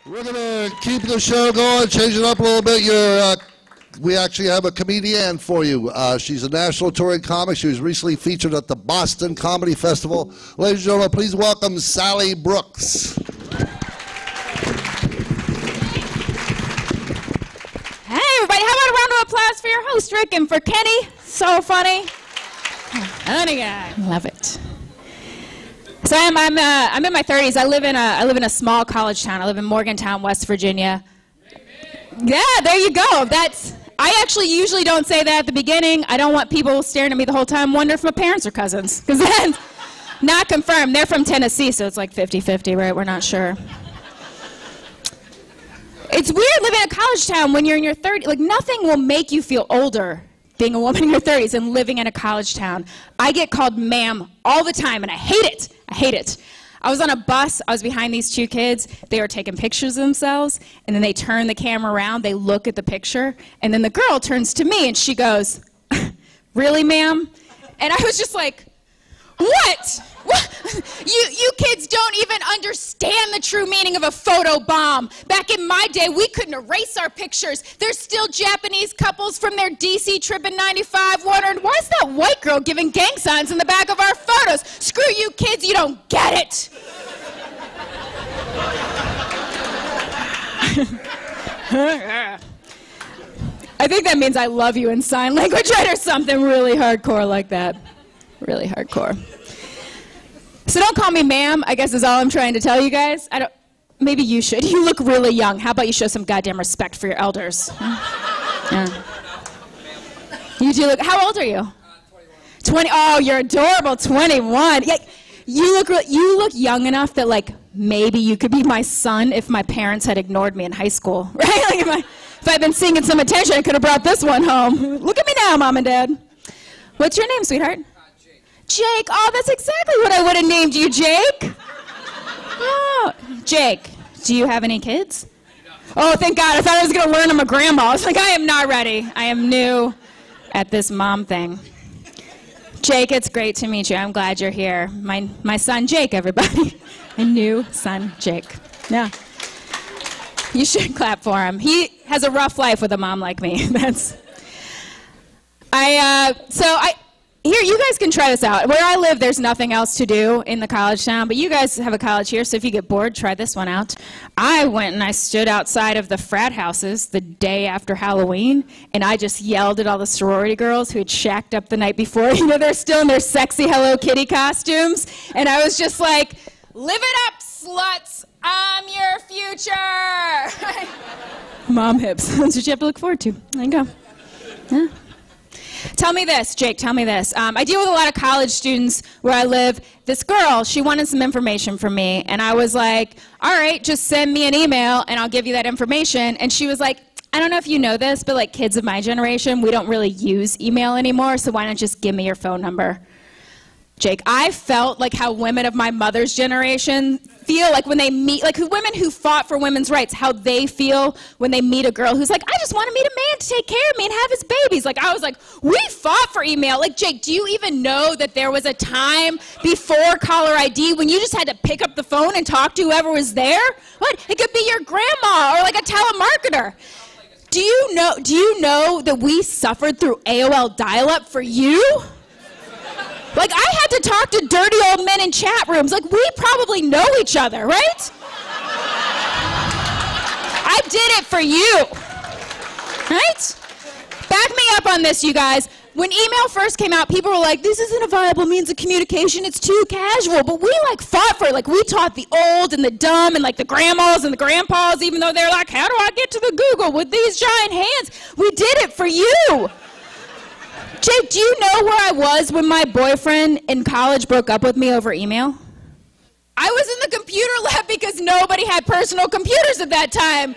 We're going to keep the show going, change it up a little bit. We actually have a comedian for you. She's a national touring comic. She was recently featured at the Boston Comedy Festival. Ladies and gentlemen, please welcome Sally Brooks. Hey, everybody. How about a round of applause for your host, Rick, and for Kenny? So funny. Funny guy. Love it. So I'm in my 30s. I live in a small college town. I live in Morgantown, West Virginia. Yeah, there you go. I actually usually don't say that at the beginning. I don't want people staring at me the whole time, wonder if my parents are cousins. Because then, not confirmed. They're from Tennessee, so it's like 50-50, right? We're not sure. It's weird living in a college town when you're in your 30s. Like, nothing will make you feel older being a woman in your 30s and living in a college town. I get called ma'am all the time, and I hate it. I hate it. I was on a bus. I was behind these two kids. They were taking pictures of themselves, and then they turn the camera around. They look at the picture, and then the girl turns to me, and she goes, "Really, ma'am?" And I was just like, what? You kids don't even understand the true meaning of a photo bomb. Back in my day, we couldn't erase our pictures. There's still Japanese couples from their DC trip in '95 wondering, why is that white girl giving gang signs in the back of our photos? Screw you kids, you don't get it. I think that means I love you in sign language, right? Or something really hardcore like that. Really hardcore. So don't call me ma'am, I guess is all I'm trying to tell you guys. Maybe you should. You look really young. How about you show some goddamn respect for your elders? Yeah. You do look, how old are you? 21. 20, oh, you're adorable, 21. Yeah, you look young enough that like maybe you could be my son if my parents had ignored me in high school, right? Like if I'd been seeing some attention, I could have brought this one home. Look at me now, Mom and Dad. What's your name, sweetheart? Jake. Oh, that's exactly what I would have named you, Jake. Oh, Jake, do you have any kids? Oh, thank God. I thought I was going to learn I'm a grandma. I was like, I am not ready. I am new at this mom thing. Jake, it's great to meet you. I'm glad you're here. My son, Jake, everybody. My new son, Jake. Yeah. You should clap for him. He has a rough life with a mom like me. Here, you guys can try this out. Where I live, there's nothing else to do in the college town, but you guys have a college here, so if you get bored, try this one out. I went and I stood outside of the frat houses the day after Halloween, and I just yelled at all the sorority girls who had shacked up the night before. You know, they're still in their sexy Hello Kitty costumes, and I was just like, live it up, sluts. I'm your future. Mom hips. That's what you have to look forward to. There you go. Yeah. Tell me this, Jake, tell me this. I deal with a lot of college students where I live. This girl, she wanted some information from me, and I was like, all right, just send me an email, and I'll give you that information. And she was like, I don't know if you know this, but like kids of my generation, we don't really use email anymore, so why don't you just give me your phone number? Jake, I felt like how women of my mother's generation feel like when they meet, like women who fought for women's rights, how they feel when they meet a girl who's like, I just want to meet a man to take care of me and have his babies. Like, I was like, we fought for email. Like, Jake, do you even know that there was a time before caller ID when you just had to pick up the phone and talk to whoever was there? What? It could be your grandma or like a telemarketer. Do you know that we suffered through AOL dial-up for you? Like, I had to talk to dirty old men in chat rooms. Like, we probably know each other, right? I did it for you, right? Back me up on this, you guys. When email first came out, people were like, this isn't a viable means of communication. It's too casual. But we, like, fought for it. Like, we taught the old and the dumb and, like, the grandmas and the grandpas, even though they're like, how do I get to the Google with these giant hands? We did it for you. Jake, do you know where I was when my boyfriend in college broke up with me over email? I was in the computer lab because nobody had personal computers at that time.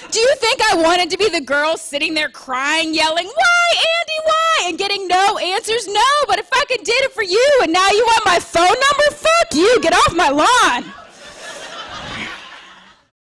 Do you think I wanted to be the girl sitting there crying, yelling, why, Andy, why? And getting no answers? No, but I fucking did it for you, and now you want my phone number? Fuck you, get off my lawn.